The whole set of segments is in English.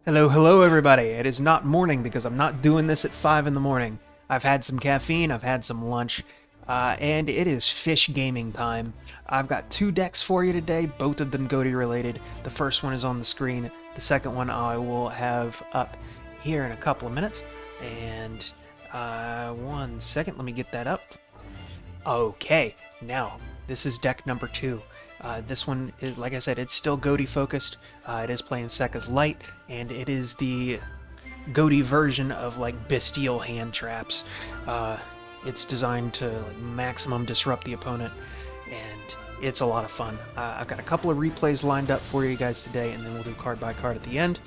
Hello, hello everybody. It is not morning because I'm not doing this at 5 in the morning. I've had some caffeine, I've had some lunch, and it is fish gaming time. I've got two decks for you today, both of them Ghoti related. The first one is on the screen, the second one I will have up here in a couple of minutes. And, 1 second, let me get that up. Okay, now, this is deck number 2. This one is, like I said, it's still Ghoti focused. It is playing Sekka's Light, and it is the Ghoti version of like Bestial hand traps. It's designed to like maximum disrupt the opponent, and it's a lot of fun. I've got a couple of replays lined up for you guys today, and then we'll do card by card at the end.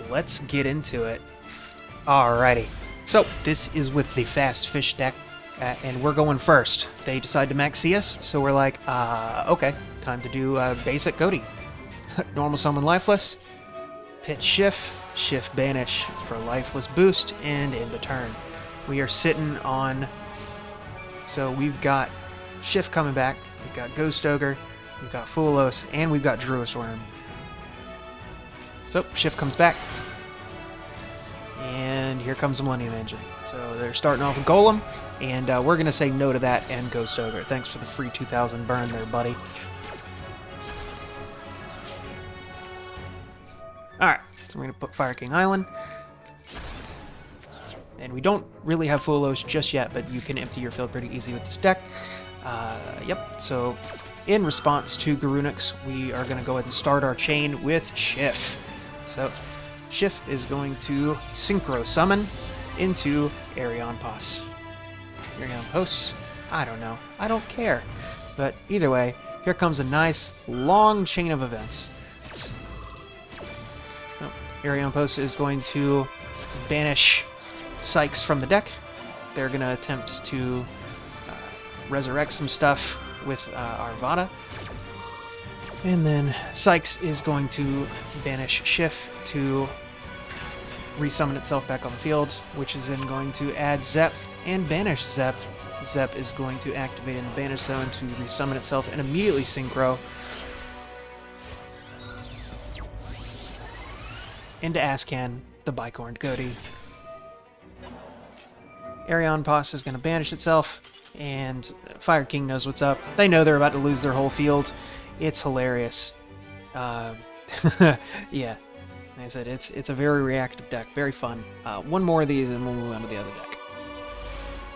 Let's get into it. Alrighty, so this is with the Fast Fish deck. And we're going first. They decide to max CS, so we're like, okay, time to do basic Ghoti. Normal summon Lifeless, pitch Shift Banish for Lifeless boost, and end the turn. We are sitting on, so we've got Shift coming back, we've got Ghost Ogre, we've got Fulos, and we've got Druis Worm. So, Shift comes back, and here comes the Millennium Engine. So they're starting off with Golem, and we're going to say no to that and Ghost Ogre. Thanks for the free 2,000 burn there, buddy. Alright, so we're going to put Fire King Island. And we don't really have Fulos just yet, but you can empty your field pretty easy with this deck. Yep, so in response to Garunix, we are going to go ahead and start our chain with Shift. So Shift is going to synchro summon into Arion Pos. Arion Pos? I don't know. I don't care. But either way, here comes a nice long chain of events. Oh, Arion Pos is going to banish Sykes from the deck. They're going to attempt to resurrect some stuff with Arvada. And then Sykes is going to banish Shift to resummon itself back on the field, which is then going to add Zep and banish Zep. Zep is going to activate in the banish zone to resummon itself and immediately synchro into Ascan, the Bicorned Ghoti. Arion Pos is going to banish itself, and Fire King knows what's up. They know they're about to lose their whole field. It's hilarious. Yeah. Like I said, it's a very reactive deck, very fun. One more of these and we'll move on to the other deck.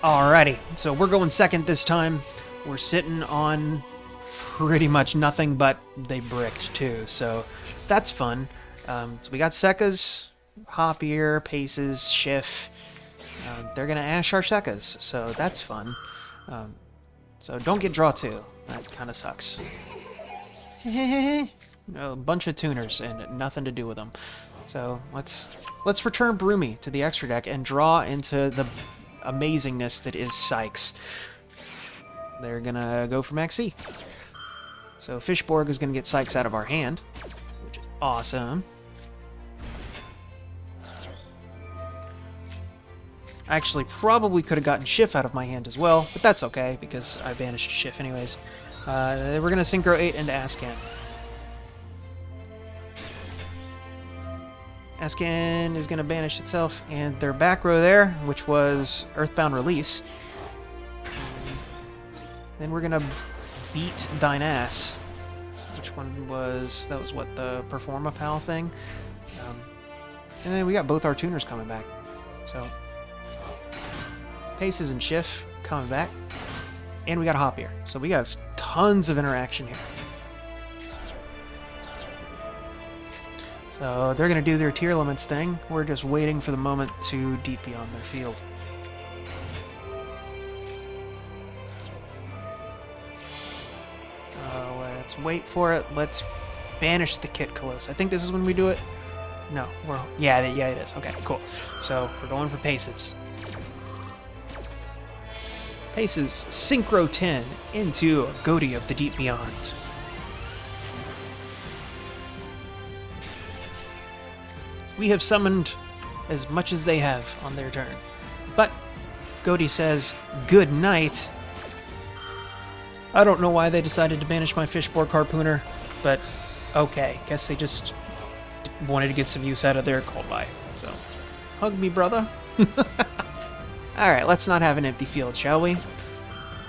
Alrighty, so we're going second this time. We're sitting on pretty much nothing, but they bricked too, so that's fun. So we got Sekkas, Hopier, Paces, Shift. They're going to Ash our Sekkas, so that's fun. So don't get draw 2. That kind of sucks. A bunch of tuners and nothing to do with them. So let's return Broomy to the extra deck and draw into the amazingness that is Sykes. They're gonna go for Max C. So Fishborg is gonna get Sykes out of our hand, which is awesome. I actually probably could have gotten Shift out of my hand as well, but that's okay because I banished Shift anyways. We're gonna Synchro 8 into Ascan. Ascan is going to banish itself, and their back row there, which was Earthbound Release. Then we're going to beat Thine Ass. Which one was... that was what, the Performa Pal thing? And then we got both our tuners coming back. So, Paces and Shift coming back. And we got a Hopier. So we got tons of interaction here. So they're going to do their Tearlaments thing. We're just waiting for the moment to deep beyond their field. Let's wait for it. Let's banish the Kit Kalos. I think this is when we do it. No, yeah, it is. Okay, cool. So we're going for Paces. Paces Synchro 10 into Ghoti of the Deep Beyond. We have summoned as much as they have on their turn. But Ghoti says, good night. I don't know why they decided to banish my Fishborg Harpooner, but okay. Guess they just wanted to get some use out of their call by. So, hug me, brother. Alright, let's not have an empty field, shall we?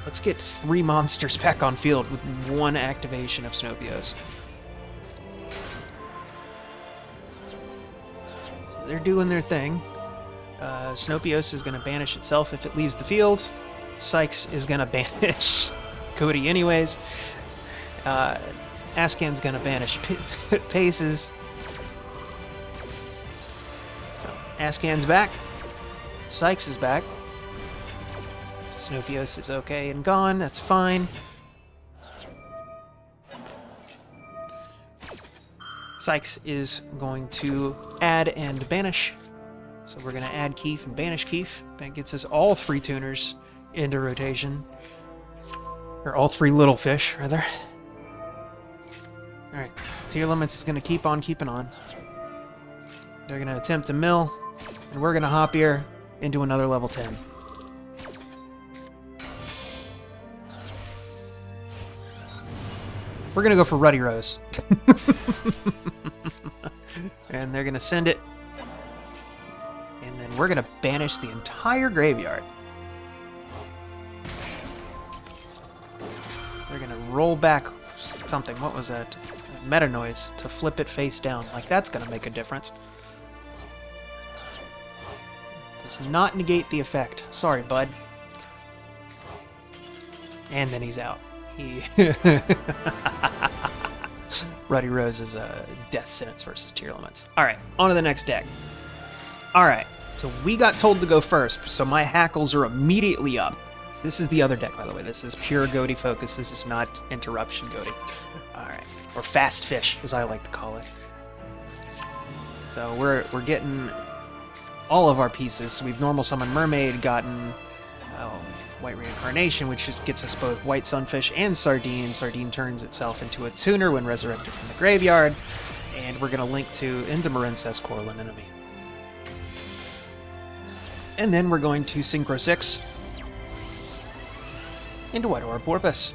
Let's get 3 monsters back on field with 1 activation of Snopios. So they're doing their thing. Snopios is going to banish itself if it leaves the field. Sykes is going to banish Ghoti anyways. Ascan's going to banish Paces. So, Ascan's back. Sykes is back. Snopios is okay and gone. That's fine. Sykes is going to add and banish. So we're going to add Keef and banish Keef. That gets us all 3 tuners into rotation. Or all 3 little fish, rather. Alright. Tearlaments is going to keep on keeping on. They're going to attempt to mill. And we're going to hop here into another level 10. We're going to go for Ruddy Rose. And they're going to send it. And then we're going to banish the entire graveyard. They're going to roll back something. What was that? Meta noise to flip it face down. Like, that's going to make a difference. Does not negate the effect. Sorry, bud. And then he's out. Ruddy Rose is a death sentence versus Tearlaments. Alright, on to the next deck. Alright, so we got told to go first, so my hackles are immediately up. This is the other deck, by the way. This is pure Ghoti focus. This is not interruption Ghoti. Alright, or fast fish, as I like to call it. So we're getting all of our pieces. So we've normal summoned Mermaid, gotten White Reincarnation, which just gets us both White Sunfish and Sardine. Sardine turns itself into a tuner when resurrected from the graveyard. And we're going to link into Marincess Corlin Enemy. And then we're going to Synchro 6 into White Orb Porpoise.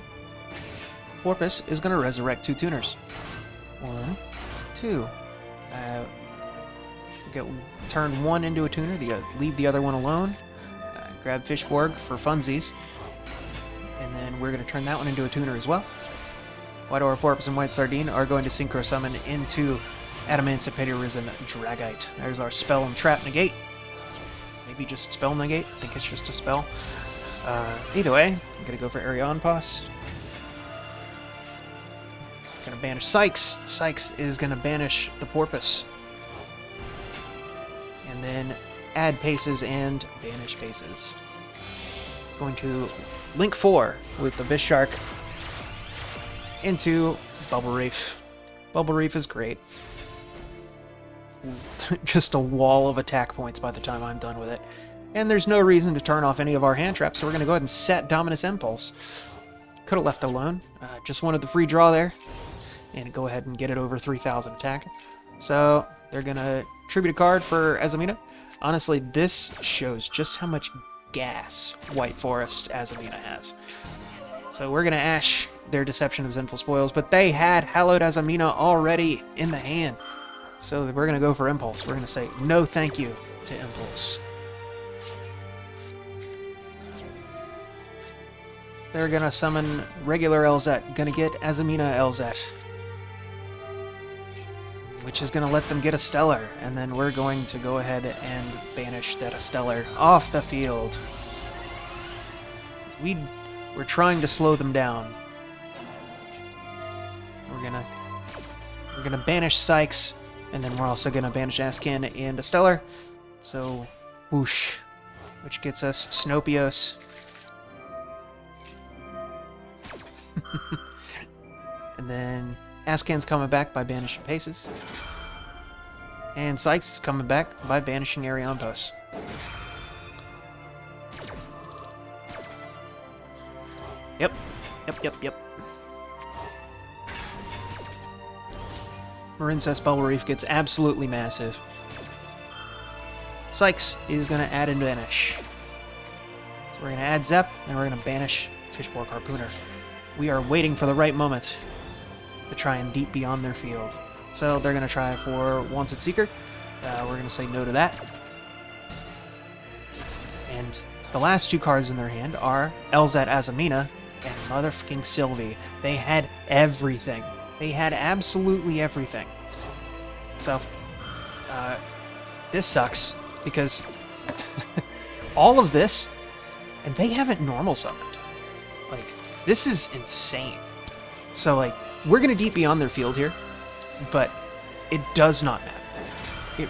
Porpoise is going to resurrect 2 tuners. 1, 2. Get turn 1 into a tuner, leave the other one alone. Grab Fishborg for funsies. And then we're going to turn that one into a tuner as well. White Orb Porpoise and White Sardine are going to Synchro Summon into Adamantipated Risen Dragite. There's our Spell and Trap Negate. Maybe just Spell Negate. I think it's just a spell. Either way, I'm going to go for Arion Pass. Going to banish Sykes. Sykes is going to banish the Porpoise. And then add Paces and banish Paces. Going to link 4 with the Bishark into Bubble Reef. Bubble Reef is great. Just a wall of attack points by the time I'm done with it. And there's no reason to turn off any of our hand traps, so we're going to go ahead and set Dominus Impulse. Could have left it alone. Just wanted the free draw there. And go ahead and get it over 3,000 attack. So they're going to tribute a card for Azamina. Honestly, this shows just how much gas White Forest Azamina has. So we're going to Ash their Deception and Sinful Spoils, but they had Hallowed Azamina already in the hand. So we're going to go for Impulse. We're going to say no thank you to Impulse. They're going to summon regular Elzet. Going to get Azamina Elzet, which is going to let them get a Stellar, and then we're going to go ahead and banish that Stellar off the field. We're trying to slow them down. We're gonna banish Sykes, and then we're also gonna banish Ascan and a Stellar. So, whoosh, which gets us Snopios. And then Ascan's coming back by banishing Paces. And Sykes is coming back by banishing Ariantos. Yep. Marincess Bubble Reef gets absolutely massive. Sykes is going to add and banish. So we're going to add Zep, and we're going to banish Fishborg Harpooner. We are waiting for the right moment to try and deep beyond their field. So they're going to try for Wanted Seeker. We're going to say no to that. And the last two cards in their hand are Elzat Azamina and motherfucking Sylvie. They had everything. They had absolutely everything. So, this sucks, because all of this, and they haven't normal summoned. Like, this is insane. So, like, we're going to deep beyond their field here, but it does not matter. It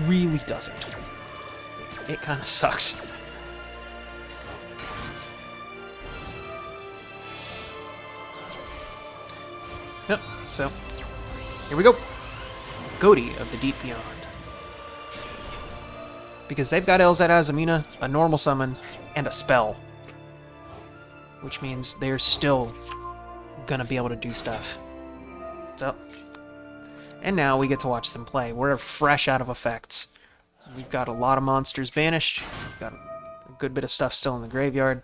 really doesn't. It kind of sucks. Yep, so, here we go. Ghoti of the Deep Beyond. Because they've got Elzat Azamina, a normal summon, and a spell. Which means they're still gonna be able to do stuff. So, and now we get to watch them play. We're fresh out of effects. We've got a lot of monsters banished. We've got a good bit of stuff still in the graveyard.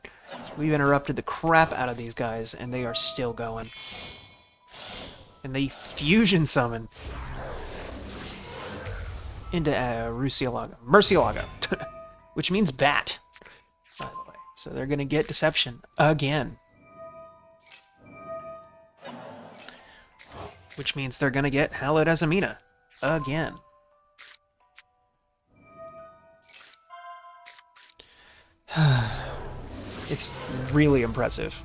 We've interrupted the crap out of these guys, and they are still going. And they fusion summon into Murcielago, which means bat, by the way. So they're going to get Deception again. Which means they're going to get Hallowed Azamina again. It's really impressive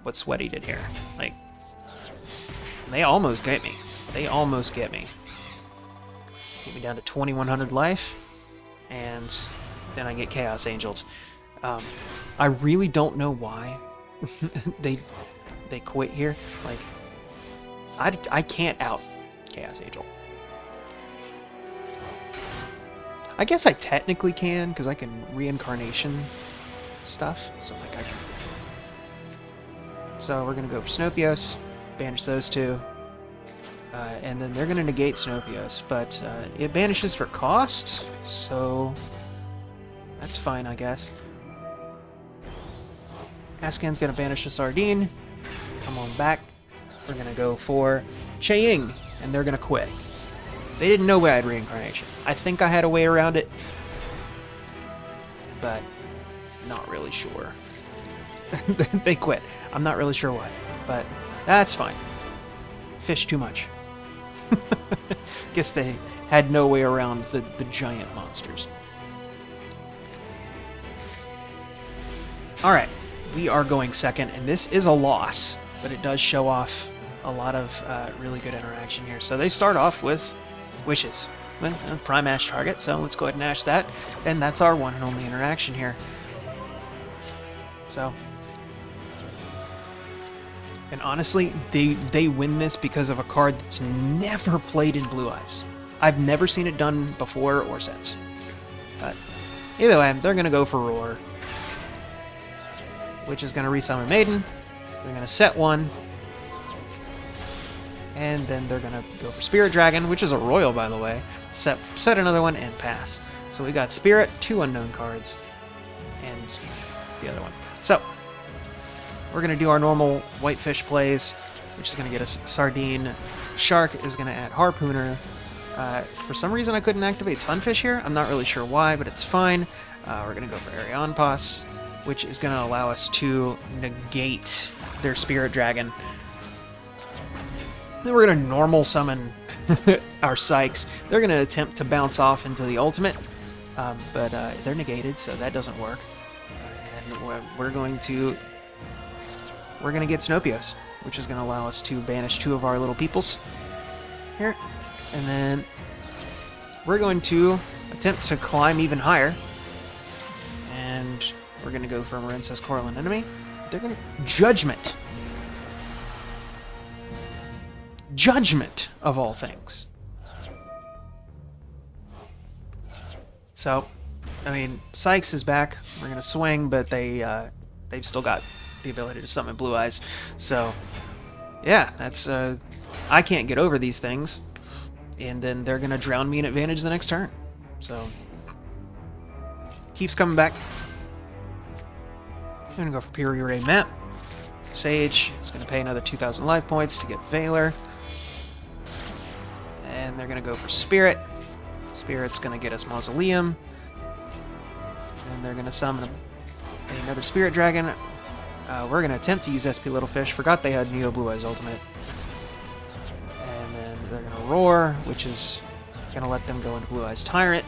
what Sweaty did here. Like, they almost get me. They almost get me. Get me down to 2100 life, and then I get Chaos Angeled. I really don't know why they quit here. Like, I can't out Chaos Angel. I guess I technically can, because I can reincarnation stuff. So like I can. So we're gonna go for Snopios. Banish those two, and then they're going to negate Snopios, but it banishes for cost, so that's fine, I guess. Ascan's going to banish a Sardine. Come on back. We're going to go for Cheying, and they're going to quit. They didn't know I had reincarnation. I think I had a way around it, but not really sure. They quit. I'm not really sure why, but that's fine. Fish too much. Guess they had no way around the giant monsters. Alright, we are going second, and this is a loss, but it does show off a lot of really good interaction here. So they start off with Wishes. Well, Prime Ash target, so let's go ahead and Ash that, and that's our one and only interaction here. So... And honestly, they win this because of a card that's never played in Blue Eyes. I've never seen it done before or since. But either way, they're going to go for Roar, which is going to resummon Maiden. They're going to set one. And then they're going to go for Spirit Dragon, which is a Royal, by the way. Set another one and pass. So we got Spirit, 2 unknown cards, and the other one. So... we're going to do our normal Whitefish plays, which is going to get us Sardine. Shark is going to add Harpooner. For some reason I couldn't activate Sunfish here. I'm not really sure why, but it's fine. We're going to go for Arianpas, which is going to allow us to negate their Spirit Dragon. Then we're going to normal summon our Sykes. They're going to attempt to bounce off into the ultimate, but they're negated, so that doesn't work. And we're going to get Snopios, which is going to allow us to banish 2 of our little peoples here. And then we're going to attempt to climb even higher. And we're going to go for Marincess Coral and Enemy. They're going to... Judgment! Judgment, of all things. So, I mean, Sykes is back. We're going to swing, but they've still got the ability to summon Blue Eyes. So, yeah, that's... I can't get over these things. And then they're going to drown me in advantage the next turn. So, keeps coming back. I'm going to go for Piri Ray Map. Sage is going to pay another 2,000 life points to get Valor. And they're going to go for Spirit. Spirit's going to get us Mausoleum. And they're going to summon another Spirit Dragon. We're going to attempt to use SP Littlefish. Forgot they had Neo Blue Eyes Ultimate. And then they're going to Roar, which is going to let them go into Blue Eyes Tyrant.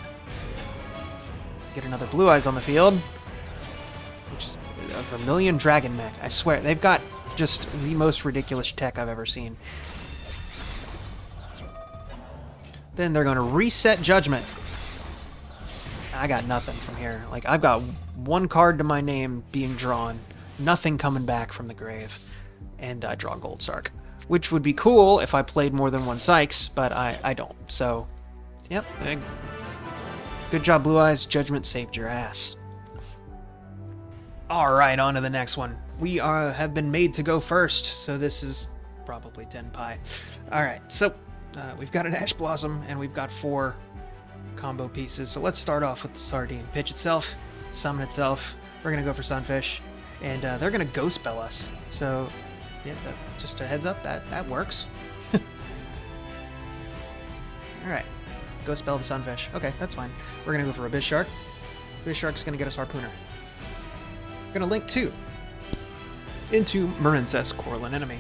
Get another Blue Eyes on the field, which is a Vermilion Dragon Mech. I swear, they've got just the most ridiculous tech I've ever seen. Then they're going to reset Judgment. I got nothing from here. Like, I've got one card to my name being drawn, nothing coming back from the grave, and I draw Gold Sark, which would be cool if I played more than one Sykes, but I don't. So, yep. Good job, Blue Eyes. Judgment saved your ass. Alright, on to the next one. We have been made to go first, so this is probably Tenpai. Alright, so we've got an Ash Blossom, and we've got 4 combo pieces. So let's start off with the Sardine. Pitch itself, summon itself. We're going to go for Sunfish, and they're going to Ghost Spell us. So, yeah, just a heads up, that works. Alright. Go spell the Sunfish. Okay, that's fine. We're going to go for Abyss Shark. Abyss Shark's going to get us Harpooner. We're going to link 2 into Marincess, Corlin Enemy.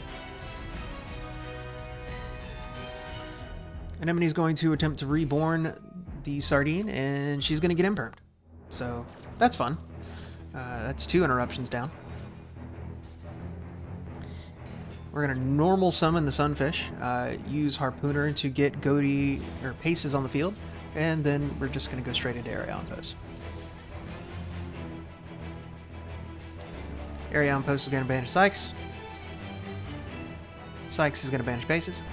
Anemone's going to attempt to reborn the Sardine, and she's going to get Impermed. So, that's fun. That's 2 interruptions down. We're going to normal summon the Sunfish, use Harpooner to get Ghoti or Paces on the field, and then we're just going to go straight into Area Outpost. Area Outpost is going to banish Sykes. Sykes is going to banish Paces.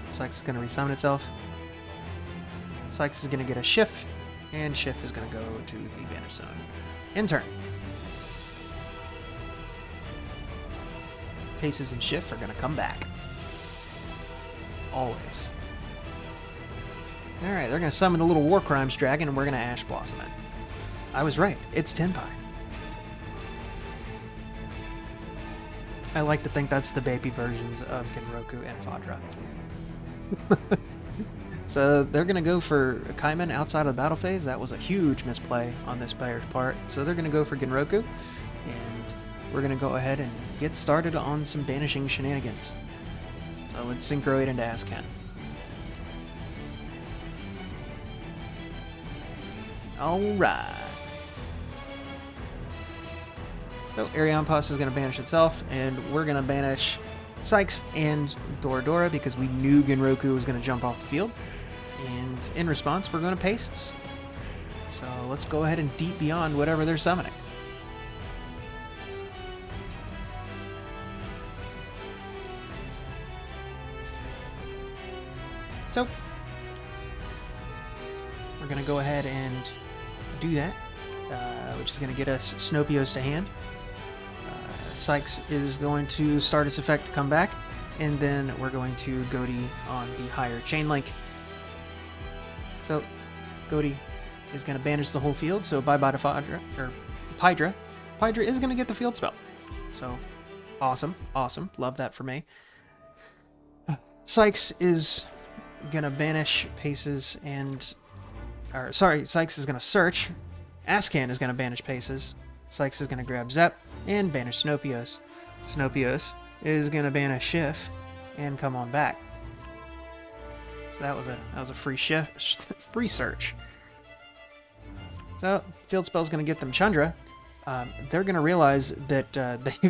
Sykes is going to resummon itself. Sykes is going to get a Shift, and Shift is going to go to the banish zone. In turn. Paces and Shift are going to come back. Always. Alright, they're going to summon the little War Crimes Dragon, and we're going to Ash Blossom it. I was right. It's Tenpai. I like to think that's the baby versions of Genroku and Fadra. So they're going to go for Kaiman outside of the battle phase. That was a huge misplay on this player's part. So they're going to go for Genroku, and we're going to go ahead and get started on some banishing shenanigans. So let's synchro it into Azken. Alright. So Arion Pus is going to banish itself, and we're going to banish Sykes and Doradora because we knew Genroku was going to jump off the field. And in response, we're going to Paces. So let's go ahead and deep beyond whatever they're summoning. So, we're going to go ahead and do that, which is going to get us Snopios to hand. Sykes is going to start its effect to come back, and then we're going to Ghoti on the higher chain link. So, Ghoti is going to banish the whole field, so bye-bye to Pydra. Pydra is going to get the field spell. So, awesome, awesome. Love that for me. Sykes is going to banish Paces and... Sykes is going to search. Azken is going to banish Paces. Sykes is going to grab Zep and banish Snopios. Snopios is going to banish Shift and come on back. So that was a free free search. So field spell's going to get them Chandra. They're going to realize that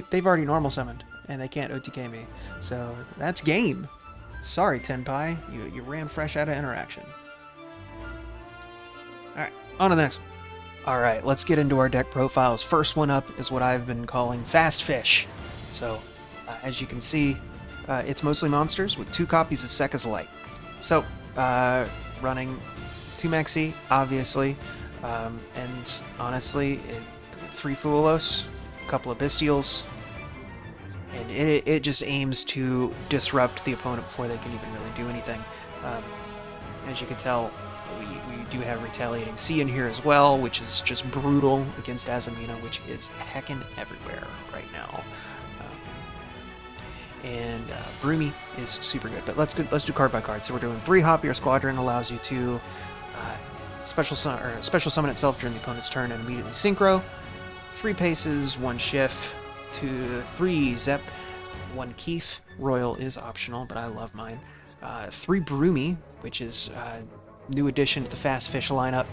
they've already normal summoned and they can't OTK me. So that's game. Sorry, Tenpai, you ran fresh out of interaction. All right, on to the next one. All right, let's get into our deck profiles. First one up is what I've been calling Fast Fish. So, as you can see, it's mostly monsters with 2 copies of Sekka's Light. So, running 2 Maxi, obviously, and honestly, 3 Fuelos, a couple of Bestials, and it just aims to disrupt the opponent before they can even really do anything. As you can tell, we do have Retaliating Sea in here as well, which is just brutal against Azamina, which is heckin' everywhere right now. and Broomy is super good. But let's do card by card. So we're doing 3 Hop. Your Squadron allows you to special summon itself during the opponent's turn and immediately synchro. 3 Paces, 1 Shift, 3 Zep, 1 Keith. Royal is optional, but I love mine. 3 Broomy, which is new addition to the Fast Fish lineup.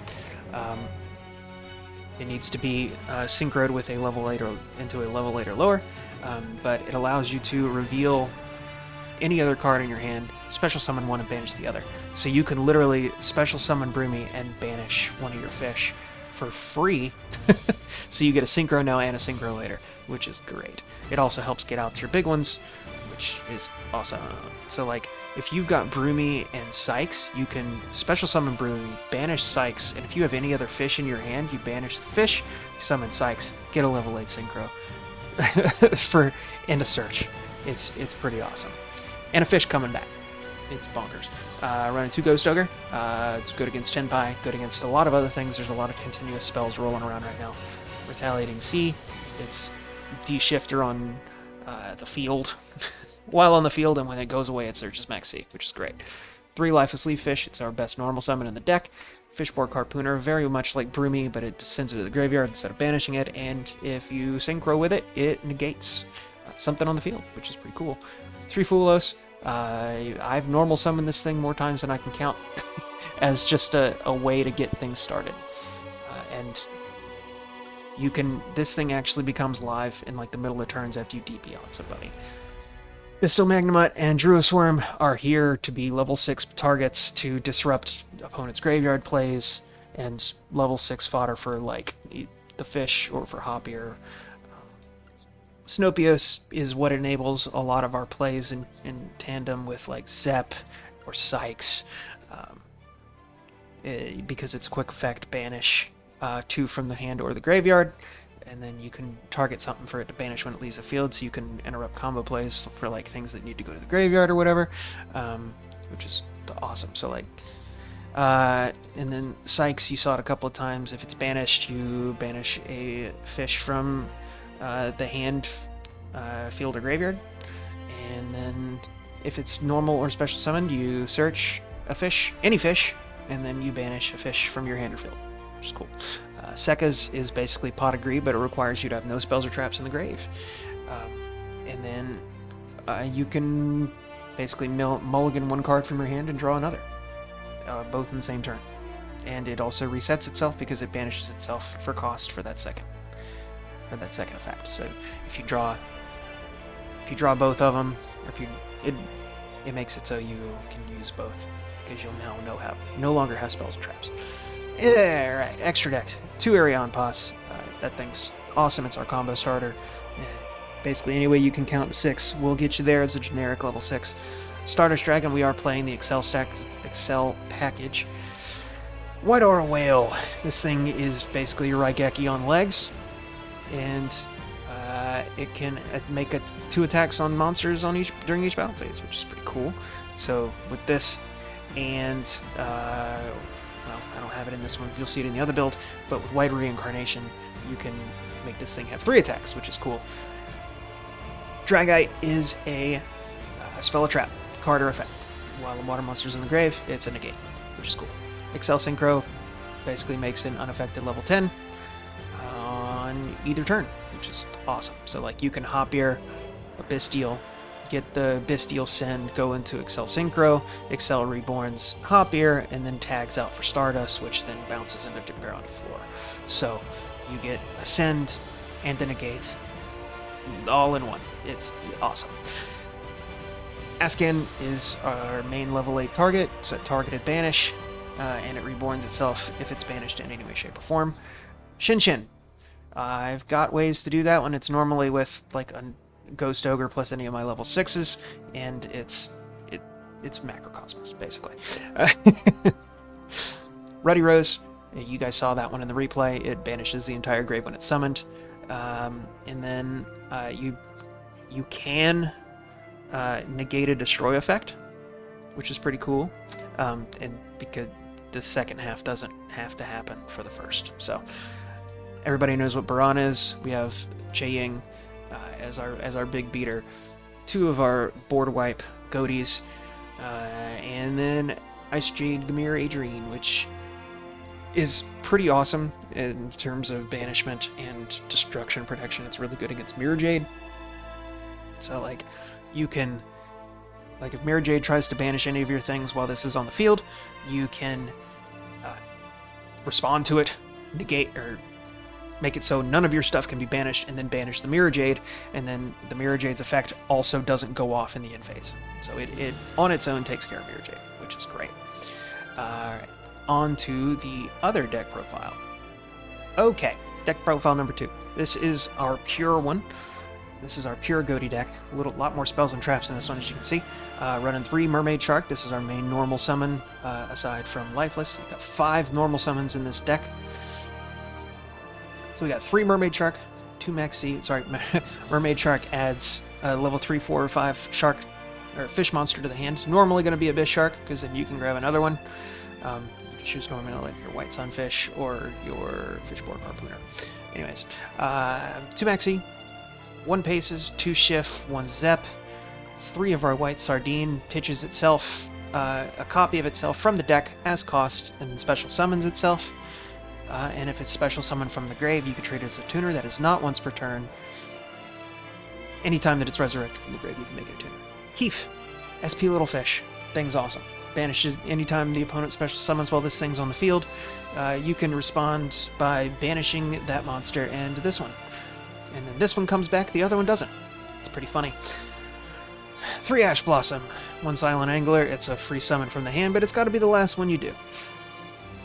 It needs to be synchroed with a level 8 or into a level 8 or lower, but it allows you to reveal any other card in your hand, special summon one and banish the other. So you can literally special summon Broomy and banish one of your fish for free. So you get a synchro now and a synchro later, which is great. It also helps get out your big ones, which is awesome. So like, if you've got Broomy and Sykes, you can special summon Broomy, banish Sykes, and if you have any other fish in your hand, you banish the fish, you summon Sykes, get a level 8 synchro and a search. It's pretty awesome. And a fish coming back. It's bonkers. Running 2 Ghost Ogre. It's good against Tenpai, good against a lot of other things. There's a lot of continuous spells rolling around right now. Retaliating Sea. It's D-shifter on the field. While on the field, and when it goes away, it searches Max C, which is great. 3 Lifeless Leaf Fish. It's our best normal summon in the deck. Fishborg Harpooner, very much like Broomy, but it sends it to the graveyard instead of banishing it, and if you synchro with it, it negates something on the field, which is pretty cool. 3 Fulos. I've normal summoned this thing more times than I can count as just a way to get things started. And you can, this thing actually becomes live in like the middle of turns after you DP on somebody. Pistol Magnemite and Druisworm are here to be level 6 targets to disrupt opponent's graveyard plays, and level 6 fodder for like the fish or for Hoppier. Snopios is what enables a lot of our plays in tandem with like Zep or Sykes, because it's a quick effect banish 2 from the hand or the graveyard, and then you can target something for it to banish when it leaves the field, so you can interrupt combo plays for like things that need to go to the graveyard or whatever, which is awesome. So like, and then Sykes, you saw it a couple of times. If it's banished, you banish a fish from the hand, field, or graveyard, and then if it's normal or special summoned, you search a fish, any fish, and then you banish a fish from your hand or field, which is cool. Sekka's is basically Pot of Greed, but it requires you to have no spells or traps in the grave. And then you can basically mulligan 1 card from your hand and draw another, both in the same turn. And it also resets itself because it banishes itself for cost for that second effect. So if you draw both of them, it makes it so you can use both, because you'll now no longer have spells and traps. Yeah, right. Extra deck. 2 Arion Pass. That thing's awesome. It's our combo starter. Basically, any way you can count to 6 will get you there as a generic level 6. Stardust Dragon, we are playing the Excel package. White Aura Whale. This thing is basically your Raigeki on legs, and it can make 2 attacks on monsters during each battle phase, which is pretty cool. So with this, and well, I don't have it in this one, you'll see it in the other build, but with White Reincarnation, you can make this thing have 3 attacks, which is cool. Dragite is a spell or trap, card or effect. While the water monster's in the grave, it's a negate, which is cool. Excel Synchro basically makes an unaffected level 10 on either turn, which is awesome. So like, you can Hoppier a Bestial, get the Bestial send, go into Excel Synchro, Excel Reborn's Hoppier, and then tags out for Stardust, which then bounces into Dipper onto floor. So you get a send and a negate all in one. It's awesome. Ascan is our main level 8 target. It's a targeted banish, and it reborns itself if it's banished in any way, shape, or form. Shinshin. I've got ways to do that one. It's normally with like a Ghost Ogre plus any of my level 6s, and it's Macrocosmos, basically. Ruddy Rose, you guys saw that one in the replay. It banishes the entire grave when it's summoned. And then you can negate a destroy effect, which is pretty cool, and because the second half doesn't have to happen for the first. So everybody knows what Baran is. We have Che Ying as our big beater. 2 of our board wipe Ghotis, and then Ice Jade Gamir Adrienne, which is pretty awesome in terms of banishment and destruction protection. It's really good against Mirror Jade. So, like, you can, like, if Mirror Jade tries to banish any of your things while this is on the field, you can respond to it, negate, or make it so none of your stuff can be banished, and then banish the Mirror Jade, and then the Mirror Jade's effect also doesn't go off in the end phase. So it on its own takes care of Mirror Jade, which is great. Alright, on to the other deck profile. Okay, deck profile number 2. This is our pure one. This is our pure Ghoti deck. A lot more spells and traps in this one, as you can see. Running 3 Mermaid Shark. This is our main normal summon, aside from Lifeless. We've got 5 normal summons in this deck. So we got 3 Mermaid Shark, 2 Maxi. Sorry, Mermaid Shark adds a level 3, 4, or 5 shark or fish monster to the hand. Normally going to be Abyss Shark, because then you can grab another one. Choose normally like your White Sunfish or your Fishborg Harpooner. Anyways, 2 Maxi. 1 Paces, 2 Shift, 1 Zep, 3 of our White Sardine pitches itself, a copy of itself from the deck as cost, and then special summons itself. And if it's special summoned from the grave, you can treat it as a tuner. That is not once per turn. Anytime that it's resurrected from the grave, you can make it a tuner. Keef, SP Little Fish. Thing's awesome. Banishes anytime the opponent special summons while this thing's on the field. You can respond by banishing that monster and this one. And then this one comes back, the other one doesn't. It's pretty funny. 3 Ash Blossom, 1 Silent Angler. It's a free summon from the hand, but it's got to be the last one you do.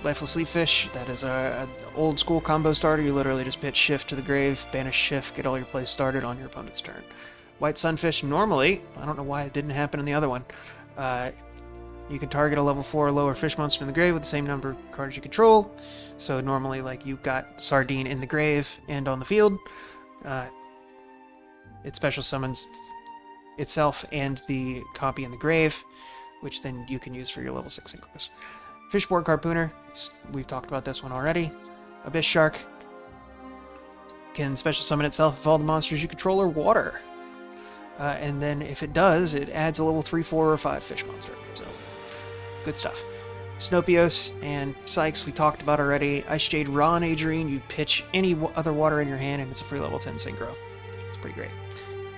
Lifeless Leaf Fish, that is a old school combo starter. You literally just pitch Shift to the grave, banish Shift, get all your plays started on your opponent's turn. White Sunfish, normally, I don't know why it didn't happen in the other one, you can target a level 4 or lower fish monster in the grave with the same number of cards you control. So normally, like, you've got Sardine in the grave and on the field. It special summons itself and the copy in the grave, which then you can use for your level 6 synchros. Fishborg Harpooner, we've talked about this one already. Abyss Shark can special summon itself if all the monsters you control are water. And then if it does, it adds a level 3, 4, or 5 fish monster. So, good stuff. Snopios and Sykes we talked about already. Ice Jade Ron Adrienne, you pitch any other water in your hand and it's a free level 10 synchro. It's pretty great.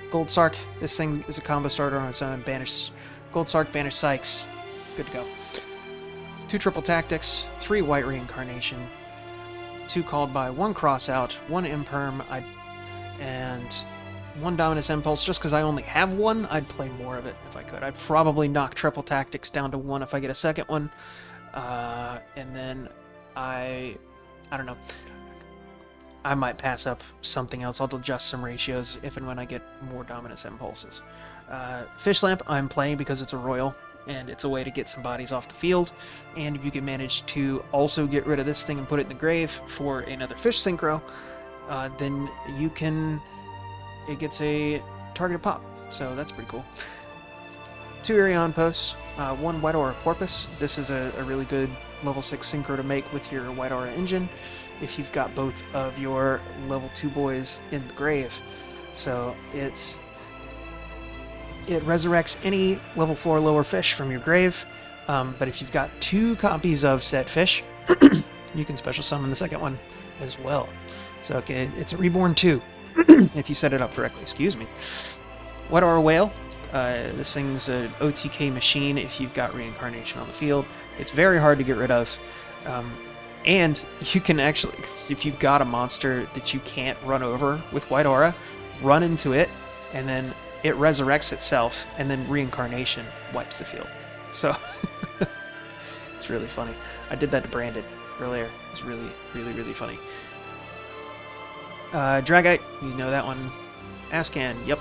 Gold Sark, this thing is a combo starter on its own. Banish Gold Sark, banish Sykes. Good to go. 2 Triple Tactics, 3 White Reincarnation, 2 Called By, 1 Cross Out, 1 Imperm, and 1 Dominus Impulse. Just because I only have 1, I'd play more of it if I could. I'd probably knock Triple Tactics down to 1 if I get a second one. And then I don't know. I might pass up something else. I'll adjust some ratios if and when I get more Dominus Impulses. Fish Lamp I'm playing because it's a royal, and it's a way to get some bodies off the field. And if you can manage to also get rid of this thing and put it in the grave for another fish synchro, then you can... it gets a targeted pop. So that's pretty cool. 2 Irion Posts, 1 White Aura Porpoise. This is a really good level 6 synchro to make with your White Aura engine if you've got both of your level 2 boys in the grave. So it resurrects any level 4 lower fish from your grave, but if you've got 2 copies of said fish, you can special summon the second one as well. So okay, it's a Reborn 2, if you set it up correctly, excuse me. White Aura Whale. This thing's an OTK machine if you've got Reincarnation on the field. It's very hard to get rid of. And you can actually, if you've got a monster that you can't run over with White Aura, run into it, and then it resurrects itself, and then Reincarnation wipes the field. So, it's really funny. I did that to Brandon earlier. It was really, really, really funny. Dragite, you know that one. Ascan, yep.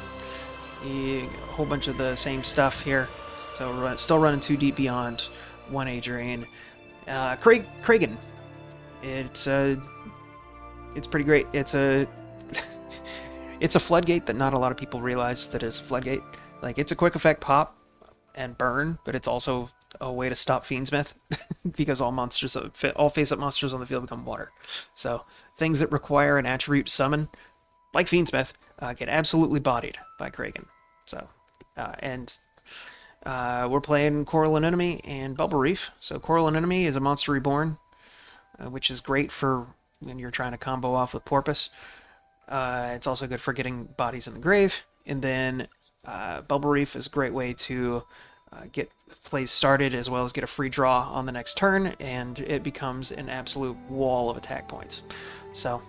A whole bunch of the same stuff here. So still running 2 Deep Beyond, 1 Adrienne. Kragan. It's pretty great. It's a it's a floodgate that not a lot of people realize that is a floodgate. Like, it's a quick effect pop and burn, but it's also a way to stop Fiendsmith because all face-up monsters on the field become water. So things that require an attribute to summon, like Fiendsmith, get absolutely bodied by Kragan. So and we're playing Coral Anemone and Bubble Reef. So Coral Anemone is a monster reborn, which is great for when you're trying to combo off with Porpoise. It's also good for getting bodies in the grave. And then Bubble Reef is a great way to get plays started as well as get a free draw on the next turn, and it becomes an absolute wall of attack points. So,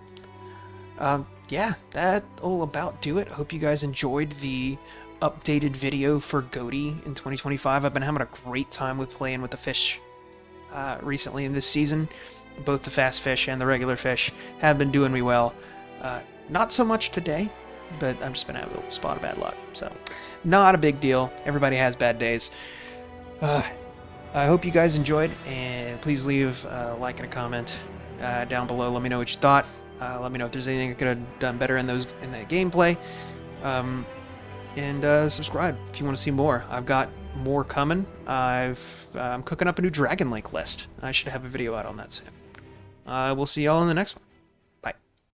yeah, that'll about do it. I hope you guys enjoyed the updated video for Ghoti in 2025. I've been having a great time with playing with the fish recently in this season. Both the fast fish and the regular fish have been doing me well. Not so much today, but I've just been having a little spot of bad luck. So, not a big deal. Everybody has bad days. I hope you guys enjoyed, and please leave a like and a comment down below. Let me know what you thought. Let me know if there's anything I could have done better in that gameplay. And subscribe if you want to see more. I've got more coming. I'm cooking up a new Dragon Link list. I should have a video out on that soon. We'll see y'all in the next one.